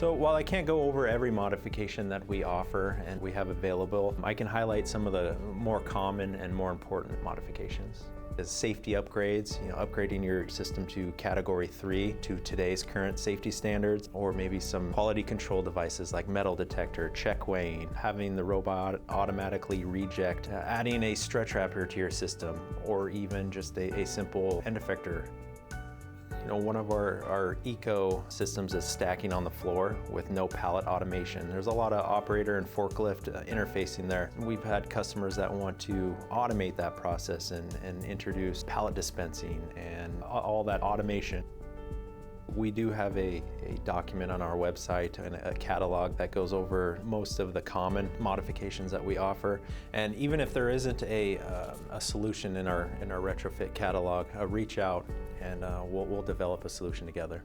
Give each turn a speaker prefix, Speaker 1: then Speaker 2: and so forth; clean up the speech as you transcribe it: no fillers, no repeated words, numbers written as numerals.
Speaker 1: So while I can't go over every modification that we offer and we have available, I can highlight some of the more common and more important modifications. As safety upgrades, upgrading your system to category 3 to today's current safety standards, or maybe some quality control devices like metal detector, check weighing, having the robot automatically reject, adding a stretch wrapper to your system, or even just a simple end effector. One of our eco systems is stacking on the floor with no pallet automation. There's a lot of operator and forklift interfacing there. We've had customers that want to automate that process and introduce pallet dispensing and all that automation. We do have a document on our website and a catalog that goes over most of the common modifications that we offer. And even if there isn't a solution in our retrofit catalog, reach out and we'll develop a solution together.